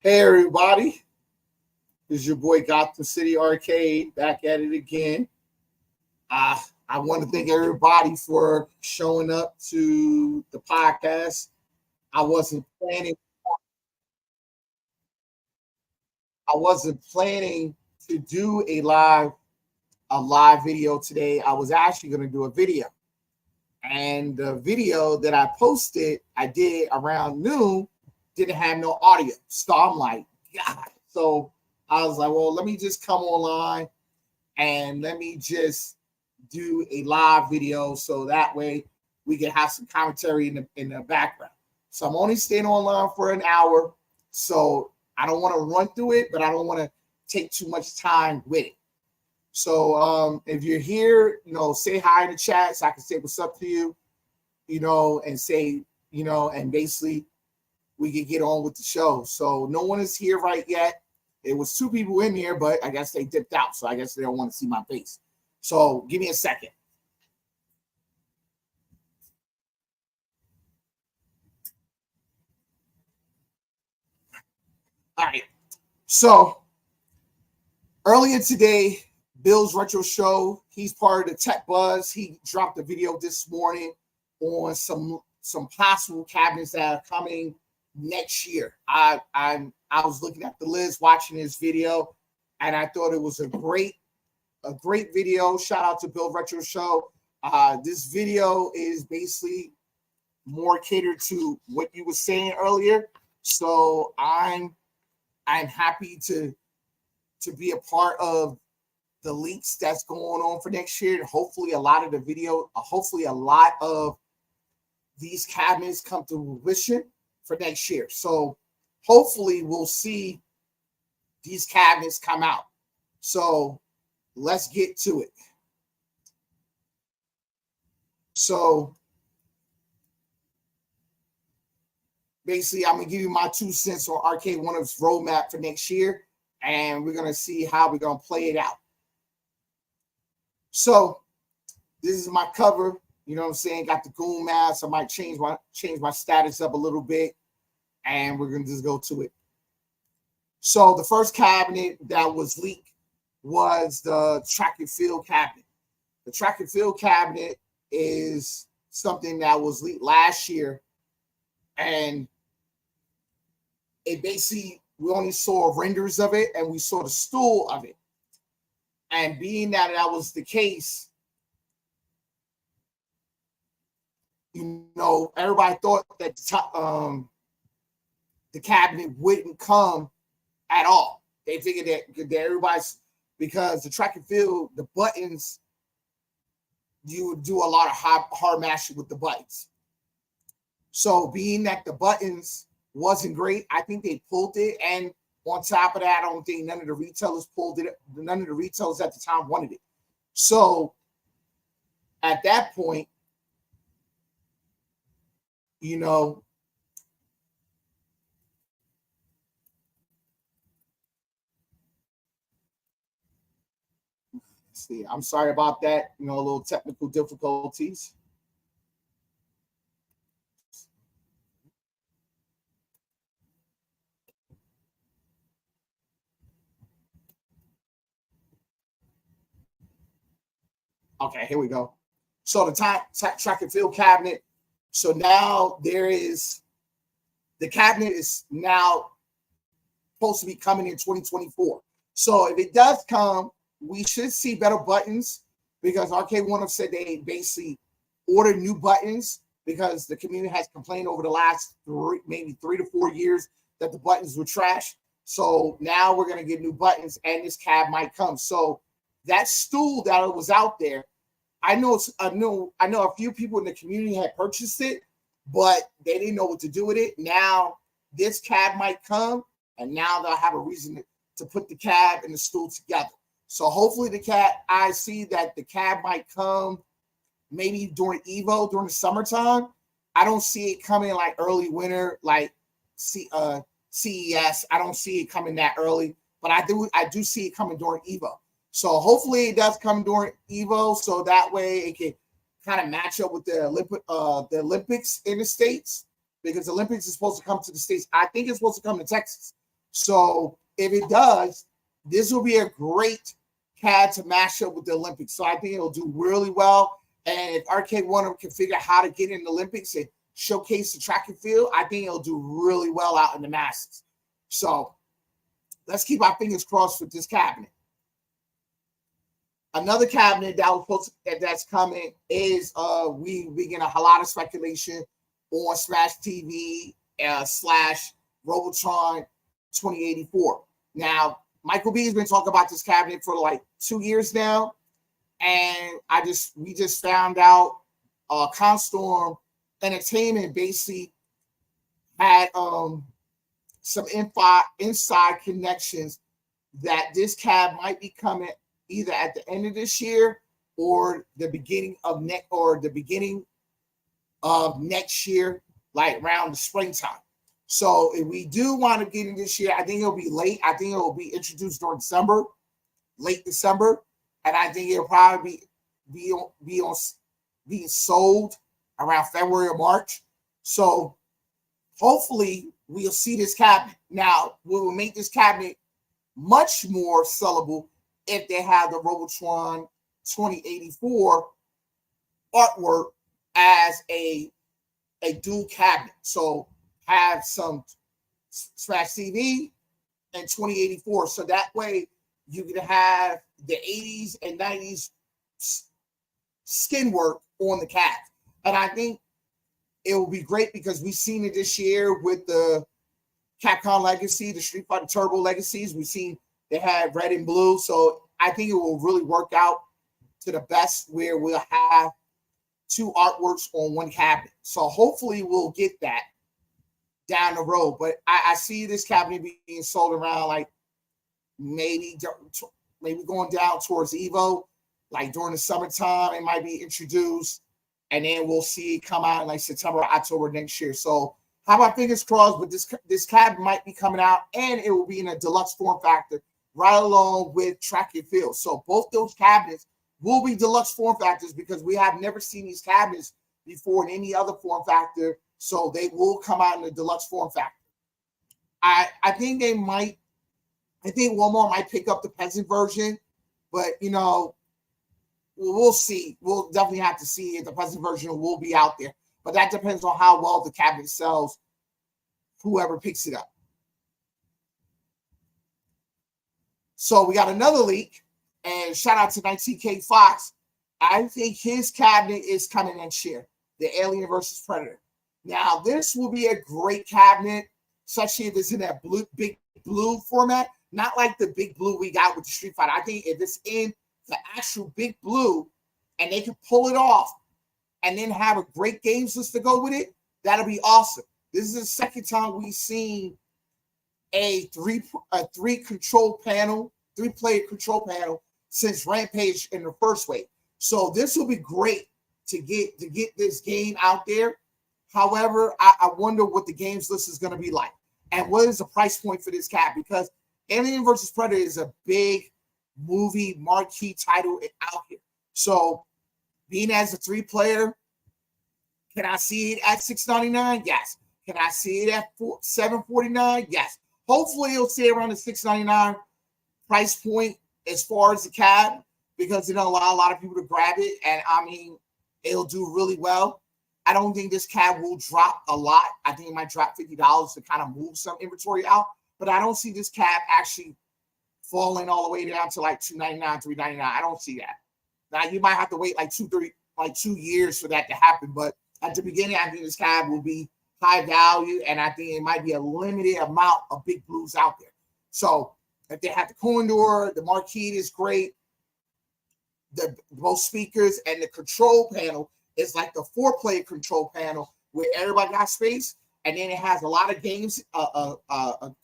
Hey everybody, this is your boy Gotham City Arcade back at it again. I want to thank everybody for showing up to the podcast. I wasn't planning. I wasn't planning to do a live video today. I was actually going to do a video, and the video that I posted, I did around noon, didn't have no audio. So I'm like, God. So I was like, well, let me just come online and let me just do a live video so that way we can have some commentary in the background. So I'm only staying online for an hour. So I don't want to run through it, but I don't want to take too much time with it. So if you're here, say hi in the chat so I can say what's up to you, and say, and basically we can get on with the show. So no one is here right yet. It was 2 people in here, but I guess they dipped out. So I guess they don't want to see my face. So give me a second. All right. So earlier today, Bill's Retro Show, he's part of the Tech Buzz. He dropped a video this morning on some possible cabinets that are coming next year. I was looking at the list, watching his video, and I thought it was a great video. Shout out to Bill Retro Show. This video is basically more catered to what you were saying earlier. So I'm happy to be a part of the leaks that's going on for next year. Hopefully a lot of these cabinets come to fruition for next year. So hopefully we'll see these cabinets come out. So let's get to it. So basically, I'm going to give you my 2 cents on Arcade1up's roadmap for next year, and we're going to see how we're going to play it out. So this is my cover. You know what I'm saying? Got the goon mask. I might change my status up a little bit, and we're going to just go to it. So the first cabinet that was leaked was the track and field cabinet. The track and field cabinet is something that was leaked last year, and it basically, we only saw renders of it and we saw the stool of it. And being that was the case, everybody thought that the cabinet wouldn't come at all. They figured that everybody's, because the track and field, the buttons, you would do a lot of hard mashing with the buttons. So being that the buttons wasn't great, I think they pulled it. And on top of that, I don't think none of the retailers pulled it. None of the retailers at the time wanted it. So at that point, see, I'm sorry about that, a little technical difficulties. Okay, here we go. So the track and field cabinet. So now the cabinet is now supposed to be coming in 2024. So if it does come, we should see better buttons, because Arcade1up said they basically ordered new buttons because the community has complained over the last 3 to 4 years that the buttons were trash. So now we're going to get new buttons, and this cab might come. So that stool that was out there, I know a few people in the community had purchased it, but they didn't know what to do with it. Now this cab might come, and now they'll have a reason to put the cab and the stool together. So hopefully I see that the cab might come maybe during Evo, during the summertime. I don't see it coming like early winter, like CES. I don't see it coming that early, but I do see it coming during Evo. So hopefully it does come during Evo, so that way it can kind of match up with the Olympics in the States, because the Olympics is supposed to come to the States. I think it's supposed to come to Texas, So if it does, this will be a great CAD to mash up with the Olympics. So I think it'll do really well. And if Arcade1up can figure out how to get in the Olympics and showcase the track and field, I think it'll do really well out in the masses. So let's keep our fingers crossed with this cabinet. Another cabinet that's coming is we begin a lot of speculation on Smash TV / Robotron 2084. Now, Michael B has been talking about this cabinet for like 2 years now, and we just found out Constorm Entertainment basically had some inside connections that this cab might be coming either at the end of this year or the beginning of next year, like around the springtime. So if we do want to get in this year, I think it'll be late. I think it will be introduced during December, late December, and I think it'll probably being sold around February or March. So hopefully we'll see this cabinet. Now, we will make this cabinet much more sellable if they have the Robotron 2084 artwork as a dual cabinet. So have some Smash TV and 2084. So that way you can have the 80s and 90s skin work on the cab. And I think it will be great because we've seen it this year with the Capcom Legacy, the Street Fighter Turbo Legacies. We've seen they had red and blue. So I think it will really work out to the best where we'll have two artworks on one cabinet. So hopefully we'll get that down the road. But I see this cabinet being sold around like maybe going down towards Evo, like during the summertime. It might be introduced, and then we'll see it come out in like September or October next year. So how about fingers crossed? But this cab might be coming out, and it will be in a deluxe form factor right along with track and field. So both those cabinets will be deluxe form factors because we have never seen these cabinets before in any other form factor. So they will come out in a deluxe form factor. I think they might. I think Walmart might pick up the peasant version, but we'll see. We'll definitely have to see if the peasant version will be out there. But that depends on how well the cabinet sells, whoever picks it up. So we got another leak, and shout out to 19K Fox. I think his cabinet is coming next year, the Alien versus Predator. Now, this will be a great cabinet, especially if it's in that big blue format, not like the big blue we got with the Street Fighter. I think if it's in the actual big blue and they can pull it off and then have a great games list to go with it, that'll be awesome. This is the second time we've seen a three-player control panel since Rampage in the first wave. So this will be great to get this game out there. However, I wonder what the games list is going to be like and what is the price point for this cab, because Alien vs. Predator is a big movie marquee title out here. So being as a 3-player, can I see it at $699? Yes. Can I see it at $749? Yes. Hopefully it'll stay around the $699 price point as far as the cab, because it'll allow a lot of people to grab it, and I mean it'll do really well. I don't think this cab will drop a lot. I think it might drop $50 to kind of move some inventory out, but I don't see this cab actually falling all the way down to like $299, $399. I don't see that. Now you might have to wait like 2 years for that to happen, but at the beginning, I think this cab will be high value, and I think it might be a limited amount of big blues out there. So if they have the Condor, the Marquee is great. Both speakers and the control panel is like the 4-player control panel where everybody got space, and then it has a lot of games, a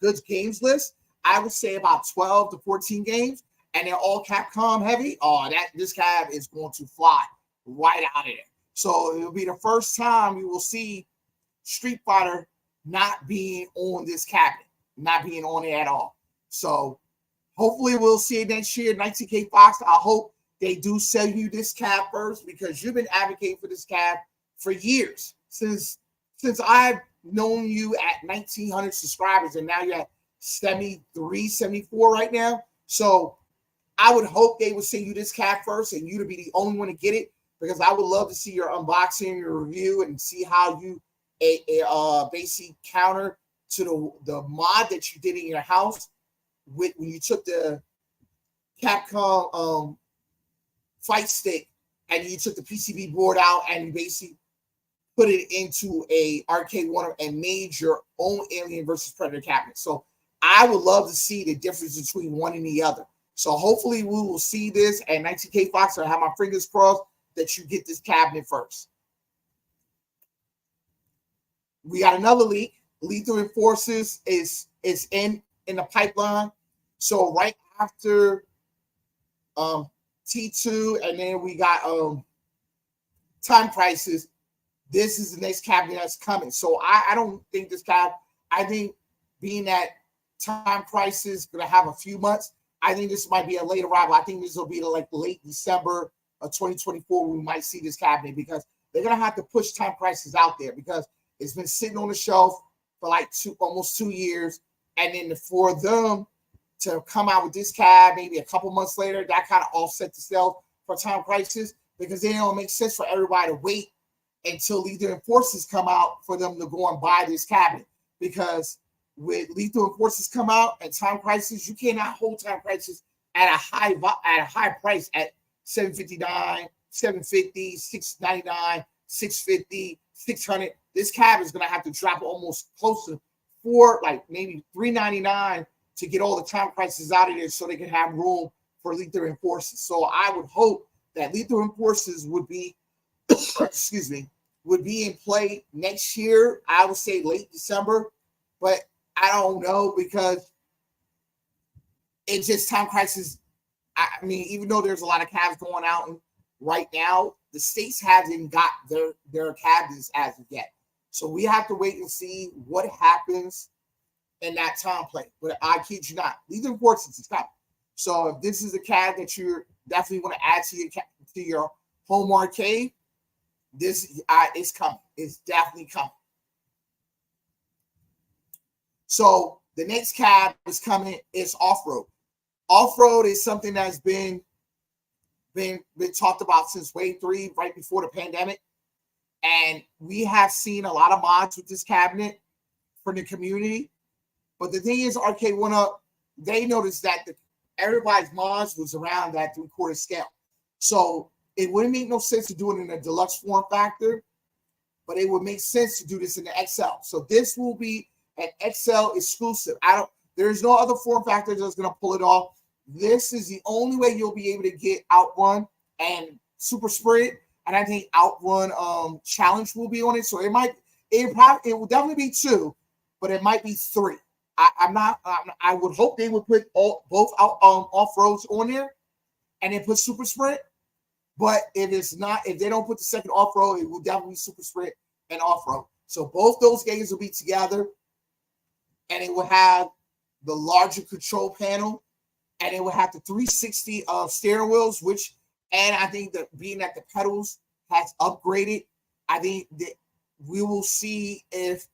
good games list. I would say about 12 to 14 games, and they're all Capcom heavy. This cab is going to fly right out of there. So it'll be the first time we will see Street Fighter not being on this cabinet, not being on it at all. So hopefully we'll see it next year. 19K Fox, I hope they do sell you this cab first, because you've been advocating for this cab for years. Since I've known you at 1,900 subscribers, and now you're at 73, 74 right now. So I would hope they would send you this cab first and you to be the only one to get it, because I would love to see your unboxing, your review, and see how you basically counter to the mod that you did in your house with when you took the Capcom fight stick and you took the PCB board out and you basically put it into a Arcade1up and made your own Alien versus Predator cabinet. So I would love to see the difference between one and the other. So hopefully we will see this at 19K Fox. I have my fingers crossed that you get this cabinet first. We got another leak. Lethal Enforcers is in the pipeline. So right after T2, and then we got Time Crisis. This is the next cabinet that's coming. So I don't think this cab. I think being that Time Crisis is going to have a few months, I think this might be a late arrival. I think this will be like late December of 2024 we might see this cabinet, because they're going to have to push Time Crisis out there because it's been sitting on the shelf for like almost 2 years. And then for them to come out with this cab maybe a couple months later, that kind of offset the sales for Time Crisis, because it don't make sense for everybody to wait until Lethal Enforcers come out for them to go and buy this cabinet. Because with Lethal Enforcers come out and Time Crisis, you cannot hold Time Crisis at a high price at $759, $750, $699, $650, $600. This cab is going to have to drop almost close to maybe $399 to get all the Time Crisis out of there so they can have room for Lethal Enforcers. So I would hope that Lethal Enforcers would be, would be in play next year. I would say late December, but I don't know, because it's just Time Crisis. I mean, even though there's a lot of cabs going out right now, the states haven't got their cabins as of yet. So we have to wait and see what happens in that time play. But I kid you not, Lethal Enforcers is coming. So if this is a cab that you're definitely want to add to your home arcade, this is coming. It's definitely coming. So the next cab is coming. It's off-road. Off-road is something that's been talked about since Wave 3, right before the pandemic. And we have seen a lot of mods with this cabinet from the community. But the thing is, Arcade1up, they noticed that everybody's mods was around that 3/4 scale. So it wouldn't make no sense to do it in a deluxe form factor, but it would make sense to do this in the XL. So this will be an XL exclusive. There's no other form factor that's going to pull it off. This is the only way you'll be able to get Outrun and Super Sprint, and I think Outrun Challenge will be on it. So it will definitely be 2, but it might be 3. I would hope they would put both off-roads on there and then put Super Sprint. But if they don't put the second off-road, it will definitely be Super Sprint and off-road. So both those games will be together, and it will have the larger control panel, and it will have the 360 steering wheels, and I think that being that the pedals has upgraded, I think that we will see if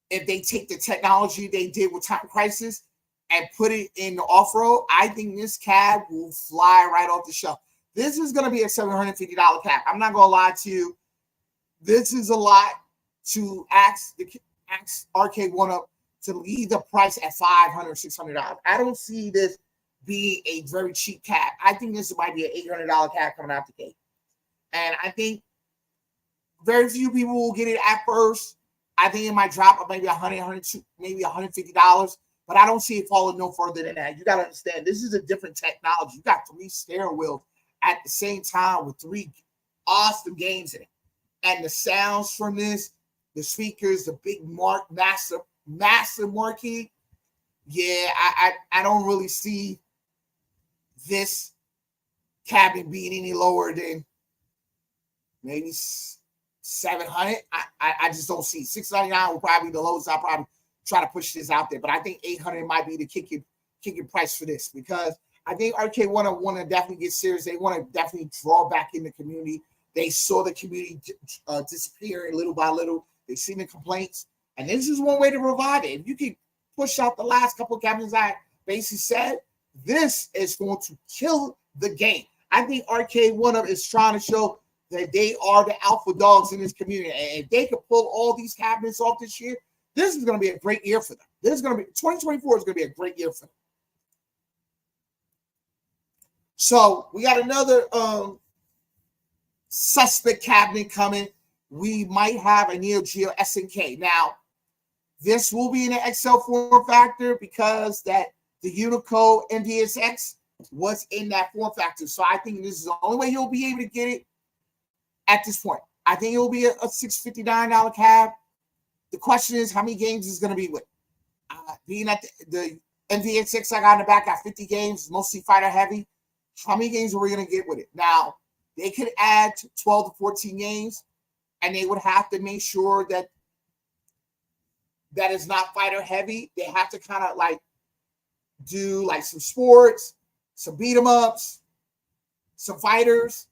they take the technology they did with Time Crisis and put it in the off-road. I think this cab will fly right off the shelf. This is going to be a $750 cab. I'm not going to lie to you. This is a lot to ask Arcade1up to leave the price at $500, $600. I don't see this being a very cheap cab. I think this might be an $800 cab coming out the gate. And I think very few people will get it at first. I think it might drop maybe $100, $102, maybe $150, but I don't see it falling no further than that. You got to understand, this is a different technology. You got 3 steering wheels at the same time with 3 awesome games in it. And the sounds from this, the speakers, the big massive marquee. Yeah, I don't really see this cabinet being any lower than maybe 700. I just don't see. $699 will probably be the lowest. I'll probably try to push this out there, but I think 800 might be the kicking price for this, because I think Arcade1up want to definitely get serious. They want to definitely draw back in the community. They saw the community disappear little by little. They've seen the complaints. And this is one way to revive it. If you can push out the last couple of cabinets I basically said, this is going to kill the game. I think Arcade1up is trying to show that they are the alpha dogs in this community. And if they can pull all these cabinets off this year, this is going to be a great year for them. This is going to be 2024 is going to be a great year for them. So we got another suspect cabinet coming. We might have a Neo Geo SNK. Now, this will be in an XL form factor because that the Unico MVSX was in that form factor. So I think this is the only way you'll be able to get it at this point. I think it will be a $659 cab. The question is, how many games is going to be with? Being at the MVSX I got in the back, got 50 games, mostly fighter heavy. How many games are we going to get with it? Now, they could add 12 to 14 games, and they would have to make sure that that is not fighter heavy. They have to kind of like do like some sports, some beat 'em ups, some fighters,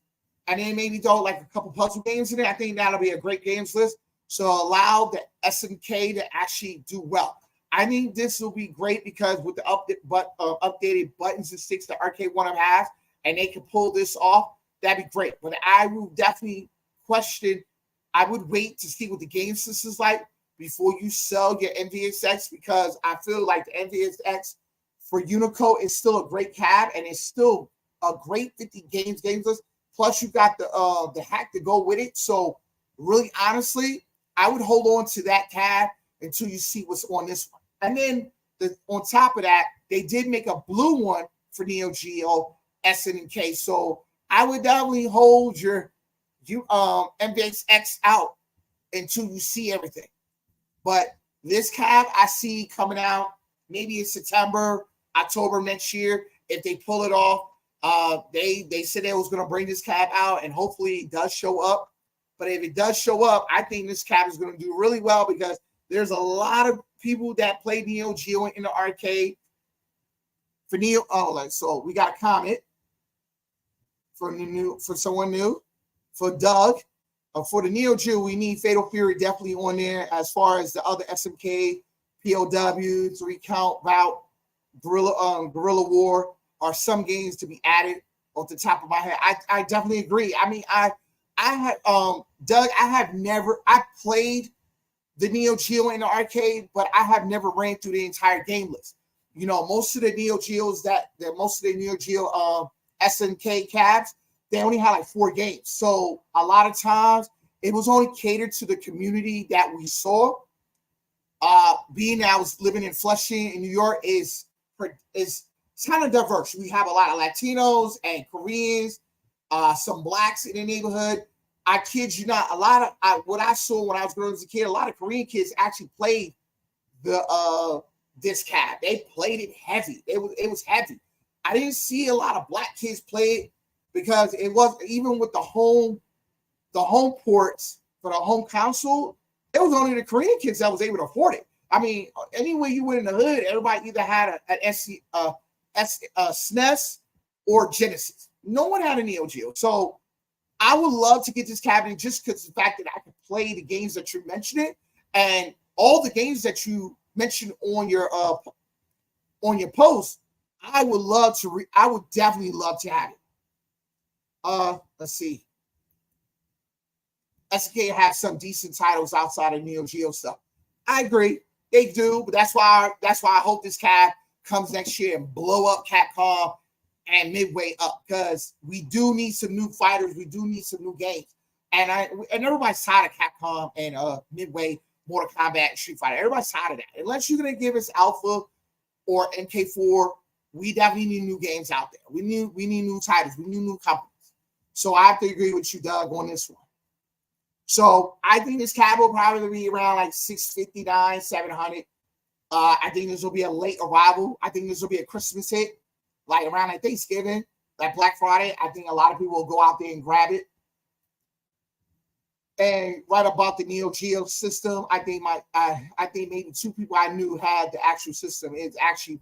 and then maybe throw like a couple puzzle games in there. I think that'll be a great games list. So allow the SNK to actually do well. I think this will be great because with the updated buttons and sticks that Arcade1up has, and they can pull this off, that'd be great. But I will definitely question. I would wait to see what the game system is like before you sell your NVSX, because I feel like the NVSX for Unico is still a great cab and it's still a great 50 games list. Plus you got the hack to go with it. So really, honestly, I would hold on to that cab until you see what's on this one. And then on top of that, they did make a blue one for Neo Geo SNK. So I would definitely hold your MVSX out until you see everything. But this cab I see coming out maybe in September, October next year. If they pull it off, they said they was going to bring this cab out, and hopefully it does show up. But if it does show up, I think this cab is going to do really well because there's a lot of people that play Neo Geo in the arcade. For Neo, so we got a comment for someone new. For Doug, for the Neo Geo, we need Fatal Fury definitely on there. As far as the other SMK, POW, 3 Count, Route, Guerrilla War are some games to be added off the top of my head. I definitely agree. I mean, I had Doug, I played the Neo Geo in the arcade, but I have never ran through the entire game list. You know, most of the Neo Geos most of the Neo Geo SNK cabs, they only had like 4 games. So a lot of times it was only catered to the community that we saw. Being that I was living in Flushing in New York is kind of diverse. We have a lot of Latinos and Koreans, some blacks in the neighborhood. I kid you not, what I saw when I was growing as a kid, a lot of Korean kids actually played this cab. They played it heavy. It was heavy. I didn't see a lot of black kids play it because it was, even with the home ports for the home console, it was only the Korean kids that was able to afford it. I mean, anywhere you went in the hood, everybody either had an SNES or Genesis. No one had a Neo Geo. So I would love to get this cabinet just because the fact that I could play the games that you're mentioning, and all the games that you mentioned on your post. I would definitely love to have it. Let's see. SK has some decent titles outside of Neo Geo stuff. I agree, they do, but that's why I hope this cab comes next year and blow up Capcom and Midway up, because we do need some new fighters, we do need some new games, and everybody's tired of Capcom and Midway, Mortal Kombat, Street Fighter. Everybody's tired of that. Unless you're gonna give us Alpha or MK4, we definitely need new games out there. We need new titles, we need new companies. So I have to agree with you, Doug, on this one. So I think this cab will probably be around like $659, $700. I think this will be a late arrival. I think this will be a Christmas hit, like around like Thanksgiving, like Black Friday. I think a lot of people will go out there and grab it. And right about the Neo Geo system, I think maybe 2 people I knew had the actual system. It's actually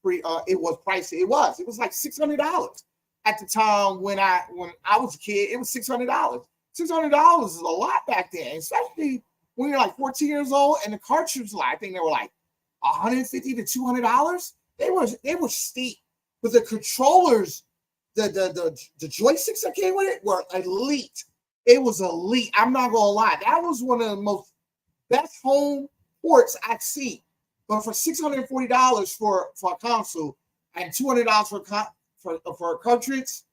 pretty. It was pricey. It was like $600 at the time when I was a kid. It was $600. $600 is a lot back then, especially when you're like 14 years old, and the cartridges, I think they were like $150 to $200. They were steep, but the controllers, the joysticks that came with it were elite. It was elite. I'm not gonna lie, that was one of the most best home ports I've seen. But for $640 for a console and $200 for a cartridge,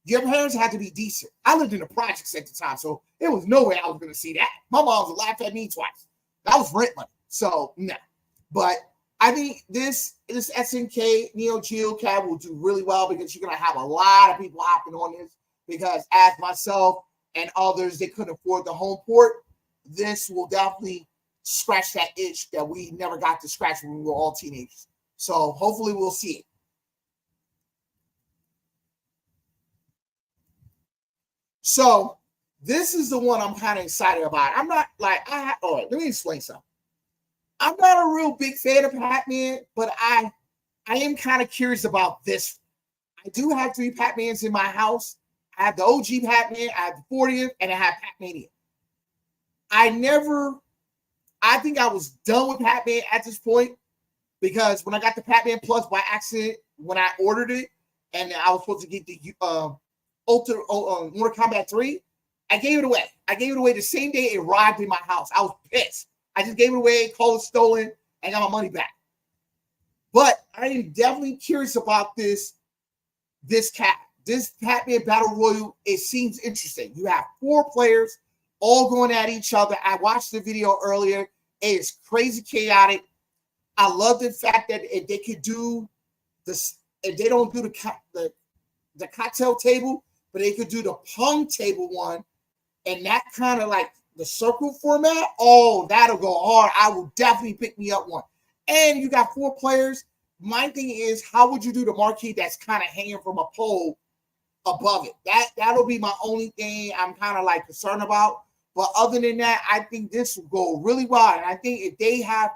your parents had to be decent. I lived in the projects at the time, so there was no way I was going to see that. My mom would laugh at me twice. That was rent money. So, no. But I think this SNK Neo Geo cab will do really well because you're going to have a lot of people hopping on this because as myself and others, they couldn't afford the home port. This will definitely scratch that itch that we never got to scratch when we were all teenagers. So hopefully we'll see it. So this is the one I'm kind of excited about. I'm not like, all right, let me explain something. I'm not a real big fan of Pac-Man, but I am kind of curious about this. I do have 3 Pac-Mans in my house. I have the OG Pac-Man, I have the 40th, and I have Pac-Mania. I think I was done with Pac-Man at this point because when I got the Pac-Man Plus by accident, when I ordered it, and I was supposed to get the Mortal Kombat 3, I gave it away. I gave it away the same day it arrived in my house. I was pissed. I just gave it away, called it stolen, and got my money back. But I am definitely curious about this cat. This Pac-Man Battle Royale, it seems interesting. You have 4 players all going at each other. I watched the video earlier. It is crazy chaotic. I love the fact that if they could do this, if they don't do the cocktail table, but they could do the pong table one, and that kind of like the circle format. Oh, that'll go hard. I will definitely pick me up one. And you got 4 players. My thing is, how would you do the marquee that's kind of hanging from a pole above it? That'll be my only thing I'm kind of like concerned about. But other than that, I think this will go really well. And I think if they have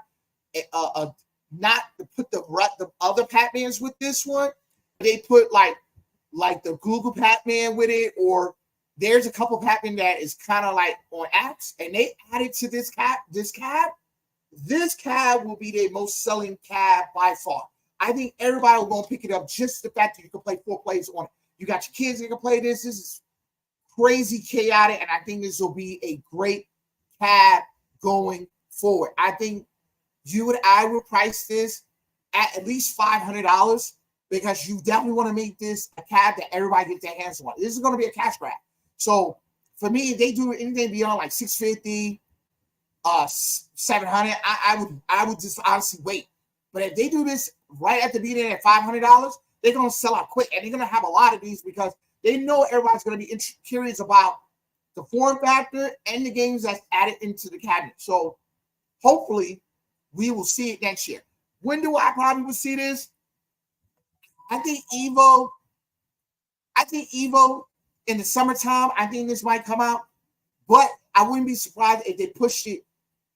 not to put the other Pac-Mans with this one, they put like the Google Pac-Man with it, or there's a couple Pac-Man that is kind of like on apps, and they added to this cab. This cab will be their most selling cab by far. I think everybody will go and pick it up just the fact that you can play 4 players on it. You got your kids that can play this. This is crazy chaotic, and I think this will be a great cab going forward. I think I would price this at least $500 because you definitely want to make this a cab that everybody gets their hands on. This is going to be a cash grab. So for me, if they do anything beyond like $650, $700, I would just honestly wait. But if they do this right at the beginning at $500, they're going to sell out quick, and they're going to have a lot of these because they know everybody's going to be curious about the form factor and the games that's added into the cabinet. So hopefully we will see it next year. When do I probably will see this? I think Evo in the summertime, I think this might come out, but I wouldn't be surprised if they pushed it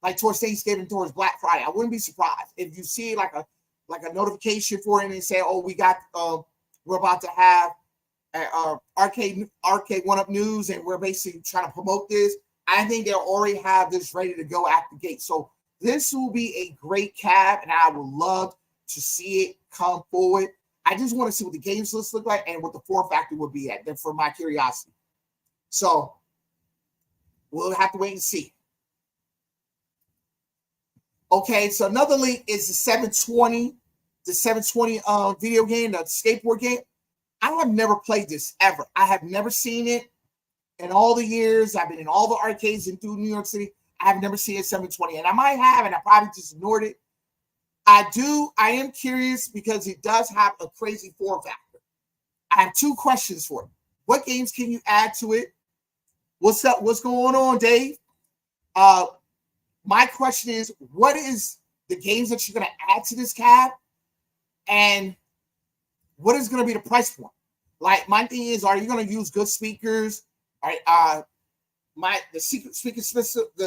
like towards Thanksgiving, towards Black Friday. I wouldn't be surprised if you see like a notification for it and they say, oh, we're about to have Arcade1up news, and we're basically trying to promote this. I think they'll already have this ready to go at the gate. So this will be a great cab, and I would love to see it come forward. I just want to see what the games list look like and what the form factor would be at, for my curiosity. So we'll have to wait and see. Okay, so another link is the 720 video game, the skateboard game. I have never played this ever. I have never seen it in all the years. I've been in all the arcades and through New York City. I have never seen it 720, and I might have, and I probably just ignored it. I am curious because it does have a crazy form factor. I have 2 questions for it. What games can you add to it? What's up? What's going on, Dave? My question is, what is the games that you're going to add to this cab? And what is going to be the price point? Like, my thing is, are you going to use good speakers? The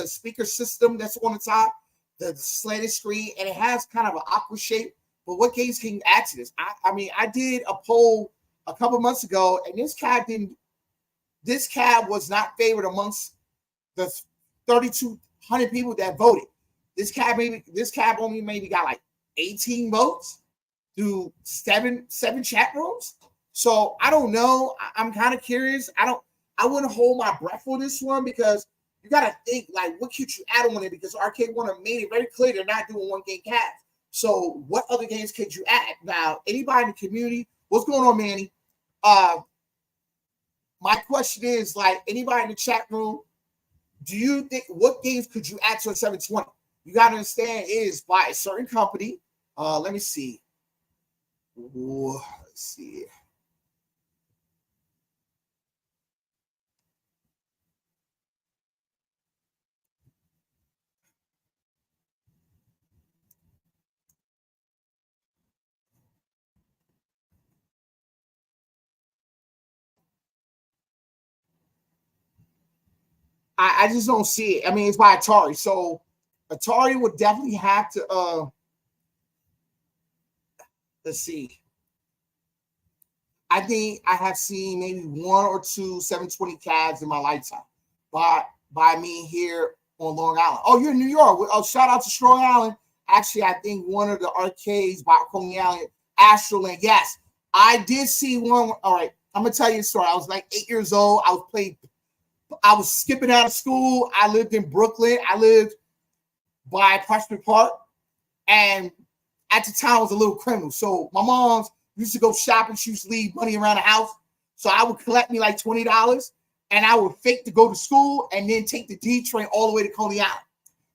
speaker system that's on the top, the slanted screen, and it has kind of an aqua shape. But what games can you add to this? I did a poll a couple months ago, and this cab was not favored amongst the 3,200 100 people that voted. This cab only maybe got like 18 votes through seven chat rooms. So I don't know. I'm kind of curious. I wouldn't hold my breath for this one because you got to think like what could you add on it, because Arcade1up made it very clear they're not doing one game cabs. So what other games could you add? Now, anybody in the community, what's going on, Manny? My question is, like, anybody in the chat room, do you think what games could you add to a 720? You got to understand it is by a certain company. Let me see. Ooh, let's see. I just don't see it. I mean, it's by Atari. So Atari would definitely have to let's see. I think I have seen maybe 1 or 2 720 cabs in my lifetime by me here on Long Island. Oh, you're in New York. Oh, shout out to Strong Island. Actually, I think one of the arcades by Coney Island, Astroland. Yes, I did see one. All right, I'm gonna tell you a story. I was like 8 years old. I was skipping out of school. I lived in Brooklyn. I lived by Prospect Park. And at the time, I was a little criminal. So my mom's used to go shopping. She used to leave money around the house. So I would collect me like $20. And I would fake to go to school and then take the D train all the way to Coney Island.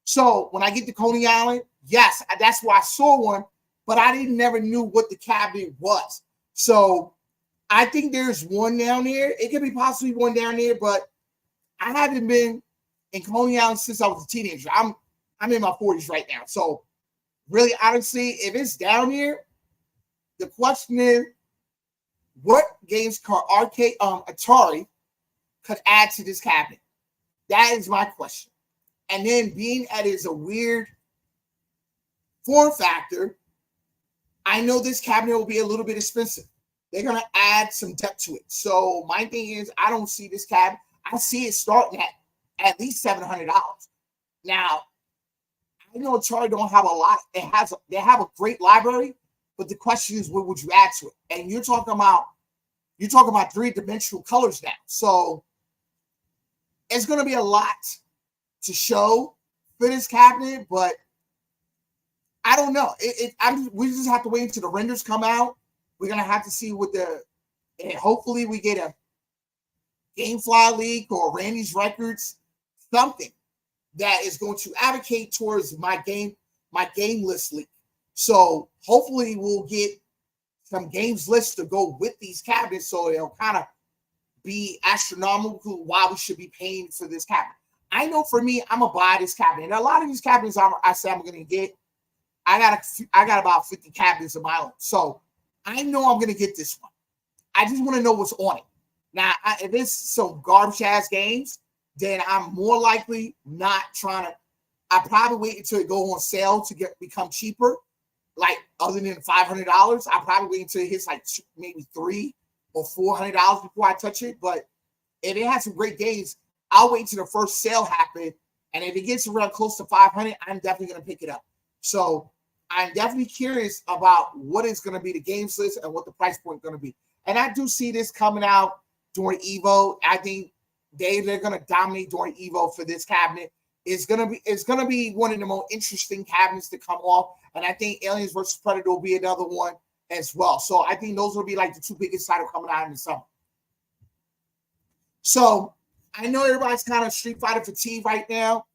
So when I get to Coney Island, yes, that's where I saw one. But I never knew what the cabinet was. So I think there's one down there. It could be possibly one down there, but I haven't been in Coney Island since I was a teenager. I'm in my 40s right now. So really, honestly, if it's down here, the question is, what games Atari could add to this cabinet? That is my question. And then being that is a weird form factor, I know this cabinet will be a little bit expensive. They're going to add some depth to it. So my thing is, I don't see this cabinet. I see it starting at least $700. Now, I know Atari don't have a lot. They have a great library, but the question is, what would you add to it? And you're talking about 3-dimensional colors now. So it's going to be a lot to show for this cabinet, but I don't know. We just have to wait until the renders come out. We're going to have to see and hopefully we get a GameFly leak or Randy's Records, something that is going to advocate towards my game list leak. So hopefully we'll get some games lists to go with these cabinets, so it'll kind of be astronomical why we should be paying for this cabinet. I know for me, I'm gonna buy this cabinet. And a lot of these cabinets I say I'm gonna get. I got about 50 cabinets of my own, so I know I'm gonna get this one. I just want to know what's on it. Now, if it's some garbage ass games, then I'm more likely not trying to. I probably wait until it go on sale to become cheaper. Like other than $500, I probably wait until it hits like maybe $300 or $400 before I touch it. But if it has some great games, I'll wait till the first sale happen. And if it gets around close to $500, I'm definitely gonna pick it up. So I'm definitely curious about what is gonna be the games list and what the price point is gonna be. And I do see this coming out during Evo. I think they're gonna dominate during Evo for this cabinet. It's gonna be one of the most interesting cabinets to come off. And I think Aliens vs. Predator will be another one as well. So I think those will be like the 2 biggest titles coming out in the summer. So I know everybody's kind of Street Fighter fatigue right now,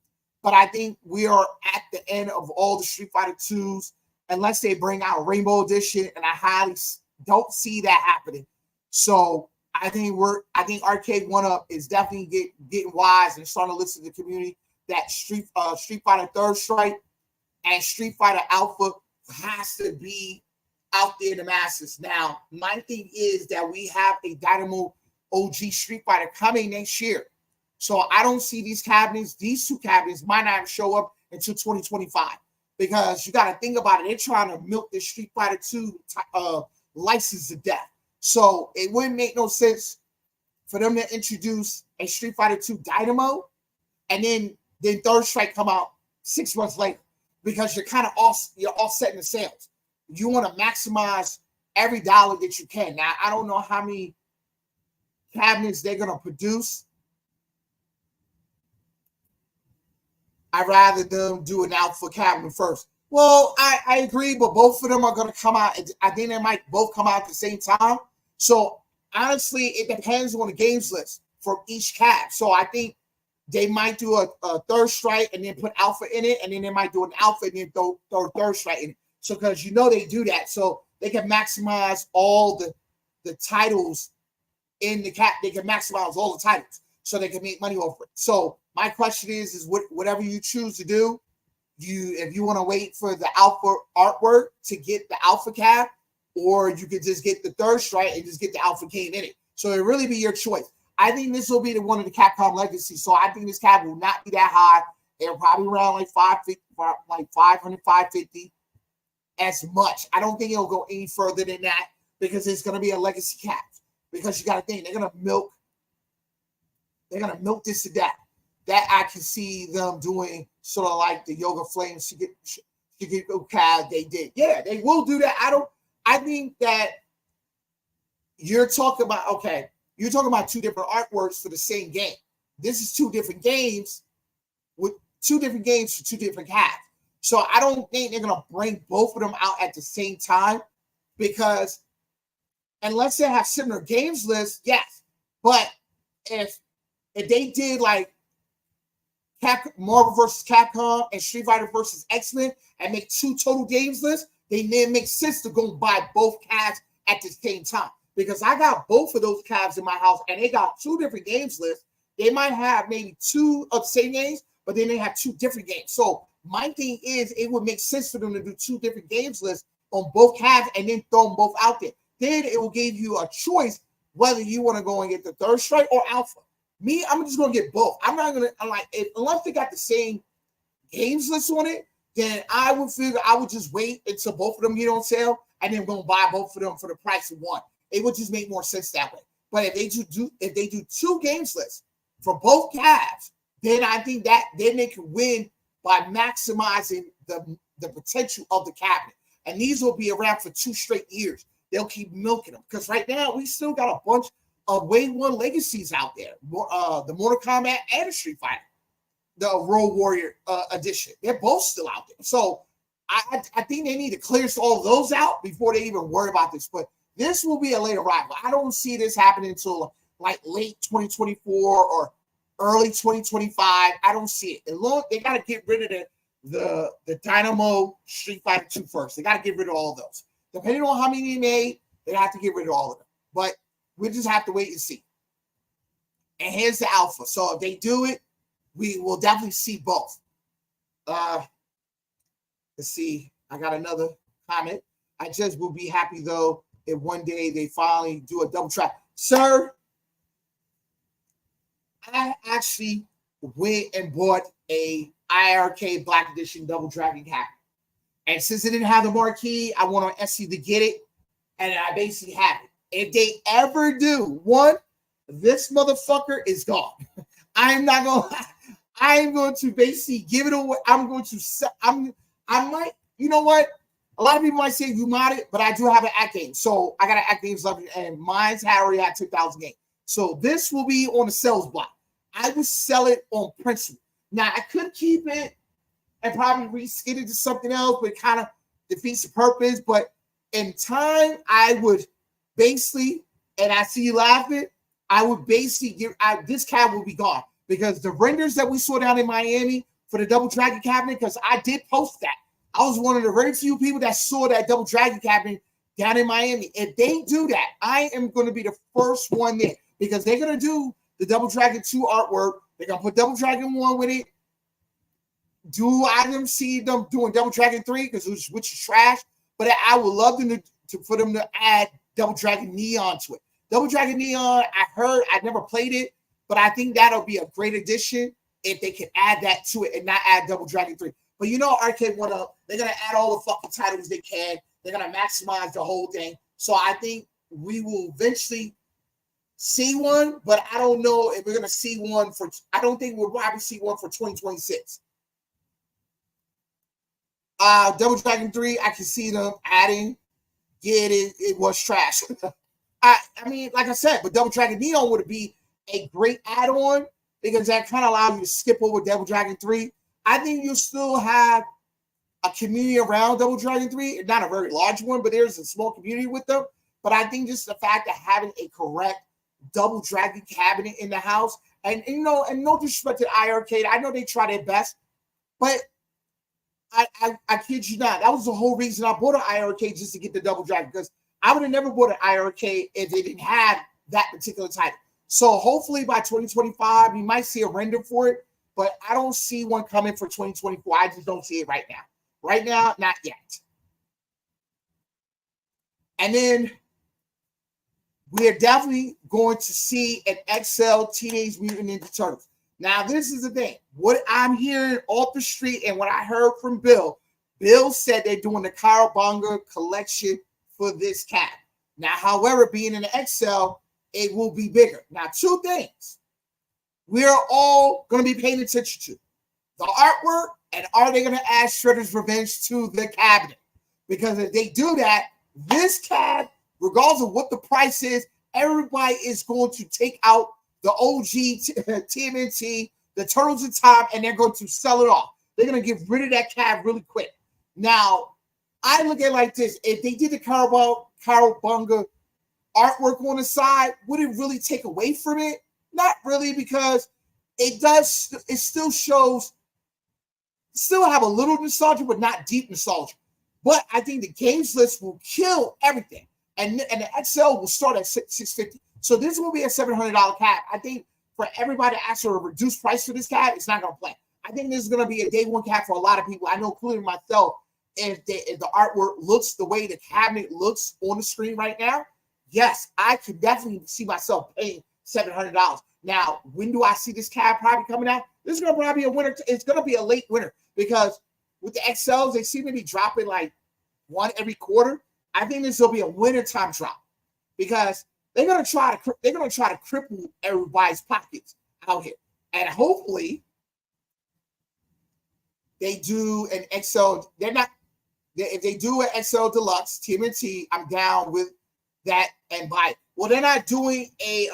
but I think we are at the end of all the Street Fighter 2s, unless they bring out a Rainbow Edition, and I highly don't see that happening. So I think Arcade1up is definitely getting wise and starting to listen to the community that Street Fighter Third Strike and Street Fighter Alpha has to be out there in the masses. Now, my thing is that we have a Dynamo OG Street Fighter coming next year. So I don't see these 2 cabinets might not show up until 2025, because you got to think about it. They're trying to milk this Street Fighter 2 license to death. So it wouldn't make no sense for them to introduce a Street Fighter 2 Dynamo and then then Third Strike come out 6 months later because you're kind of offsetting the sales. You want to maximize every dollar that you can. Now, I don't know how many cabinets they're going to produce. I'd rather them do an alpha cabinet first. Well, I agree, but both of them are going to come out. I think they might both come out at the same time. So, honestly, it depends on the games list for each cab. So, I think they might do a Third Strike and then put alpha in it, and then they might do an alpha and then throw Third Strike in it. So, because they do that. So, they can maximize all the titles in the cap. They can maximize all the titles so they can make money off it. So, my question is whatever you choose to do, if you want to wait for the alpha artwork to get the alpha cab, or you could just get the Third Strike and just get the alpha game in it. So it really be your choice. I think this will be one of the Capcom legacies. So I think this cab will not be that high. It'll probably around like 550, like 500, 550 as much. I don't think it'll go any further than that because it's going to be a legacy cab. Because you got to think they're going to milk this to death. That I can see them doing sort of like the Yoga Flames Shigeko cab they did. Yeah, they will do that. I think that you're talking about two different artworks for the same game. This is two different games with two different games for two different cabs. So I don't think they're gonna bring both of them out at the same time because unless they have similar games lists, yes. But if they did like Marvel vs. Capcom and Street Fighter vs. X-Men and make two total games lists, then it makes sense to go buy both cabs at the same time. Because I got both of those cabs in my house and they got two different games lists. They might have maybe two of the same games, but then they have two different games. So my thing is it would make sense for them to do two different games lists on both cabs and then throw them both out there. Then it will give you a choice whether you want to go and get the Third Strike or Alpha. Me, I'm just going to get both. Unless they got the same games list on it, then I would figure I would just wait until both of them get on sale and then go buy both of them for the price of one. It would just make more sense that way. But if they do two games lists for both cabs, then I think that then they can win by maximizing the potential of the cabinet. And these will be around for 2 straight years. They'll keep milking them because right now we still got a bunch of Wave 1 legacies out there. The Mortal Kombat and the Street Fighter, the Road Warrior edition. They're both still out there. So I think they need to clear all those out before they even worry about this. But this will be a late arrival. I don't see this happening until like late 2024 or early 2025. I don't see it. They got to get rid of the Dynamo Street Fighter 2 first. They got to get rid of all of those. Depending on how many they made, they have to get rid of all of them. But we just have to wait and see. And here's the alpha. So if they do it, we will definitely see both. Let's see. I got another comment. I just will be happy, though, if one day they finally do a double track. Sir, I actually went and bought a IRK Black Edition Double Dragon cabinet. And since it didn't have the marquee, I went on Etsy to get it. And I basically have it. If they ever do one, this motherfucker is gone. I'm not going to. I'm going to basically give it away. I'm going to sell. I might, you know what? A lot of people might say you mod it, but I do have an act game. So I got an act games left, and mine's already had 2,000 games. So this will be on the sales block. I would sell it on principle. Now I could keep it and probably reskin it to something else, but it kind of defeats the purpose. But in time, I would basically, and I see you laughing, I would basically this cab will be gone. Because the renders that we saw down in Miami for the Double Dragon cabinet, because I did post that. I was one of the very few people that saw that Double Dragon cabinet down in Miami. If they do that, I am going to be the first one there. Because they're going to do the Double Dragon 2 artwork. They're going to put Double Dragon 1 with it. Do I them see them doing Double Dragon 3? Which is trash. But I would love them for them to add Double Dragon Neon to it. Double Dragon Neon, I never played it. But I think that'll be a great addition if they can add that to it and not add Double Dragon 3. But you know Arcade1up, they're going to add all the fucking titles they can. They're going to maximize the whole thing. So I think we will eventually see one, but I don't know if we're gonna see one for. I don't think we'll probably see one for 2026. Double Dragon 3, I can see them adding. Yeah, it was trash. I mean, like I said, but Double Dragon Neon would be a great add-on because that kind of allows you to skip over Double Dragon 3. I think you still have a community around Double Dragon 3, not a very large one, but there's a small community with them. But I think just the fact of having a correct Double Dragon cabinet in the house, and you know, and no disrespect to iArcade, I know they try their best, but I kid you not, that was the whole reason I bought an iArcade, just to get the Double Dragon, because I would have never bought an iArcade if they didn't have that particular title. So hopefully by 2025, you might see a render for it, but I don't see one coming for 2024. I just don't see it right now. Right now, not yet. And then we are definitely going to see an XL Teenage Mutant Ninja Turtles. Now, this is the thing. What I'm hearing off the street and what I heard from Bill said they're doing the Cowabunga collection for this cat. Now, however, being an XL, it will be bigger. Now, two things we are all going to be paying attention to: the artwork, and are they going to add Shredder's Revenge to the cabinet? Because if they do that, this cat, regardless of what the price is, everybody is going to take out the OG TMNT, the Turtles in Time, and they're going to sell it off. They're going to get rid of that cat really quick. Now, I look at it like this. If they did the Cowabunga artwork on the side, would it really take away from it? Not really, because it still shows, still have a little nostalgia, but not deep nostalgia. But I think the games list will kill everything. And the XL will start at $650. So this will be a $700 cap. I think for everybody to ask for a reduced price for this cap, it's not going to play. I think this is going to be a day one cap for a lot of people. I know, including myself, if the artwork looks the way the cabinet looks on the screen right now, yes, I could definitely see myself paying $700. Now, when do I see this cap probably coming out? This is going to probably be a winter. It's going to be a late winter, because with the XLs, they seem to be dropping like one every quarter. I think this will be a wintertime drop, because they're going to try to cripple everybody's pockets out here. And hopefully they do an XL. If they do an XL Deluxe TMNT, I'm down with that and buy it. Well, they're not doing a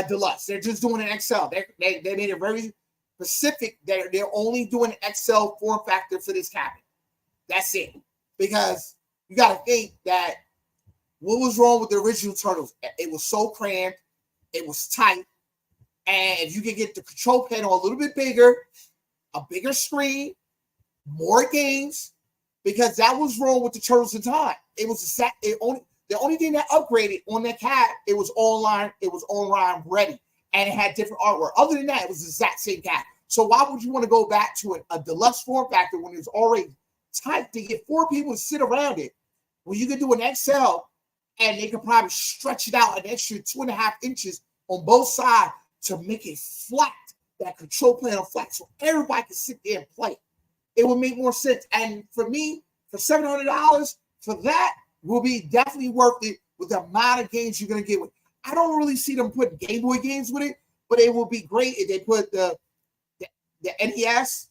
Deluxe. They're just doing an XL. They made it very specific. They're only doing an XL form factor for this cabinet. That's it. Because you got to think that what was wrong with the original Turtles? It was so cramped. It was tight. And if you can get the control panel a little bit bigger, a bigger screen, more games, because that was wrong with the Turtles in Time. It was the only thing that upgraded on that cat, it was online ready, and it had different artwork. Other than that, it was the exact same cat. So why would you want to go back to a deluxe form factor when it's already tight to get 4 people to sit around it, when you can do an XL and they could probably stretch it out an extra 2.5 inches on both sides to make it flat, that control panel flat, so everybody can sit there and play. It would make more sense. And for me, for $700, for that will be definitely worth it with the amount of games you're going to get with it. I don't really see them putting Game Boy games with it, but it would be great if they put the NES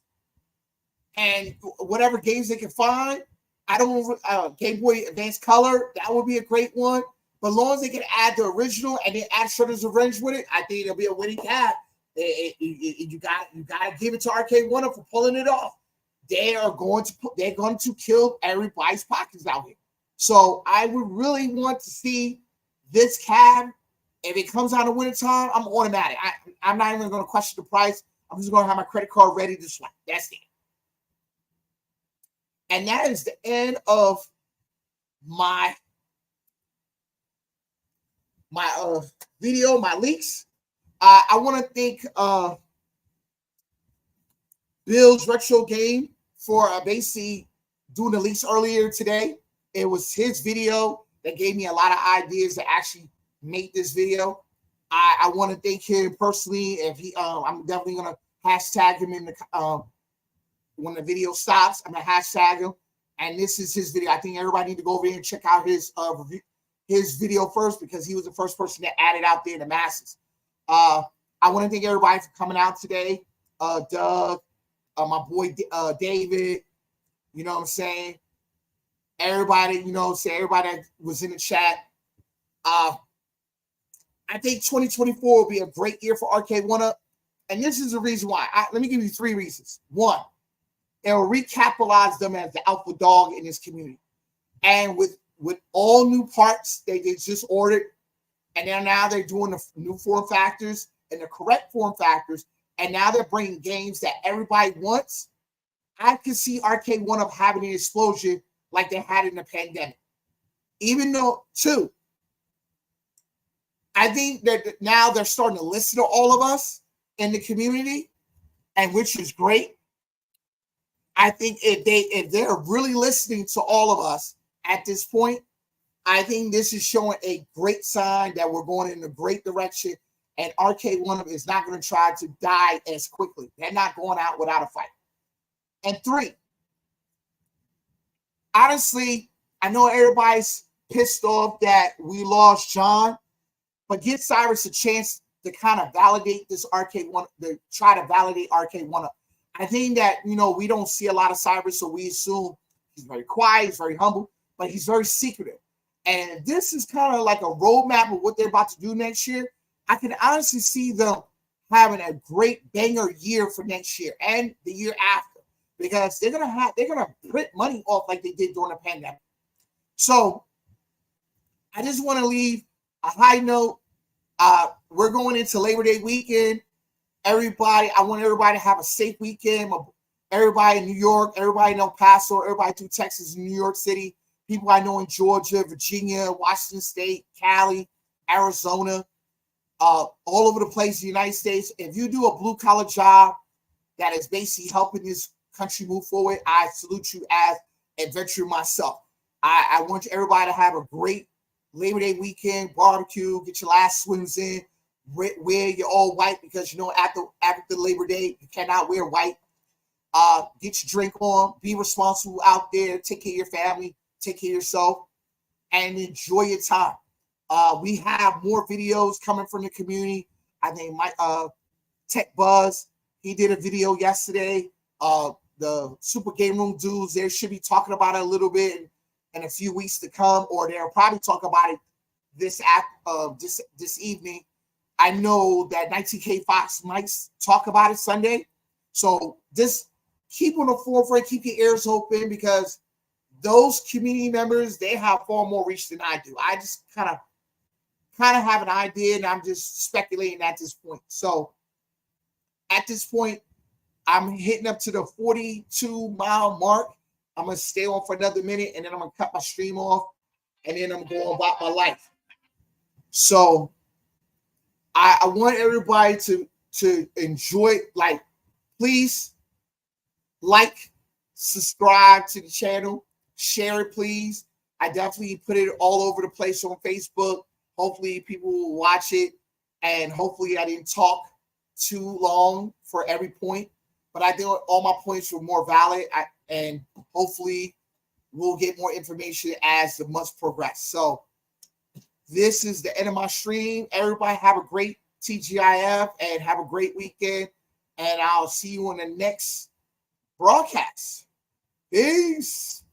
and whatever games they can find. I don't Game Boy Advance Color, that would be a great one. But as long as they can add the original and then add Shredder's Revenge with it, I think it'll be a winning cap. You got to give it to Arcade1up for pulling it off. They're going to kill everybody's pockets out here. So I would really want to see this cab. If it comes out in the wintertime, I'm automatic. I'm not even going to question the price. I'm just going to have my credit card ready to swipe. That's it. And that is the end of my video, my leaks. I want to thank Bill's Retro Game for basically doing the leaks earlier today. It was his video that gave me a lot of ideas to actually make this video. I want to thank him personally. If he, I'm definitely gonna hashtag him in the when the video stops. I'm gonna hashtag him, and this is his video. I think everybody need to go over here and check out his review, his video first because he was the first person that added out there in the masses. I want to thank everybody for coming out today. Doug, my boy David, you know what I'm saying? Everybody, you know what I'm saying? Everybody that was in the chat. I think 2024 will be a great year for Arcade1up. And this is the reason why. Let me give you 3 reasons. 1, it will recapitalize them as the alpha dog in this community. And with all new parts they just ordered, and then now they're doing the new form factors and the correct form factors, and now they're bringing games that everybody wants. I could see Arcade1up having an explosion like they had in the pandemic. Even though, 2, I think that now they're starting to listen to all of us in the community, and which is great. I think if they're really listening to all of us at this point, I think this is showing a great sign that we're going in a great direction, and Arcade1up is not going to try to die as quickly. They're not going out without a fight. And 3, honestly, I know everybody's pissed off that we lost John, but give Cyrus a chance to kind of validate this Arcade1up, to try to validate Arcade1up. I think that, you know, we don't see a lot of Cyrus, so we assume he's very quiet, he's very humble, but he's very secretive. And this is kind of like a roadmap of what they're about to do next year. I can honestly see them having a great banger year for next year and the year after, because they're gonna print money off like they did during the pandemic. So I just want to leave a high note. We're going into Labor Day weekend. Everybody, I want everybody to have a safe weekend. Everybody in New York, everybody in El Paso, everybody through Texas and New York City, people I know in Georgia, Virginia, Washington State, Cali, Arizona, all over the place in the United States. If you do a blue-collar job that is basically helping this country move forward, I salute you as a veteran myself. I want everybody to have a great Labor Day weekend, barbecue, get your last swims in, wear your all white, because, you know, after Labor Day, you cannot wear white. Get your drink on, be responsible out there, take care of your family, take care of yourself, and enjoy your time. We have more videos coming from the community. I think Tech Buzz, he did a video yesterday. The Super Game Room dudes, they should be talking about it a little bit in a few weeks to come, or they'll probably talk about it this evening. I know that 19K Fox might talk about it Sunday. So just keep on the forefront, keep your ears open, because those community members, they have far more reach than I do. I just kind of have an idea, and I'm just speculating at this point. So at this point, I'm hitting up to the 42-mile mark. I'm going to stay on for another minute, and then I'm going to cut my stream off, and then I'm going about my life. So I want everybody to enjoy it. Like, please like, subscribe to the channel, share it, please. I definitely put it all over the place on Facebook. Hopefully people will watch it, and hopefully I didn't talk too long for every point, but I think all my points were more valid, and hopefully we'll get more information as the months progress. So this is the end of my stream. Everybody have a great TGIF and have a great weekend, and I'll see you on the next broadcast. Peace.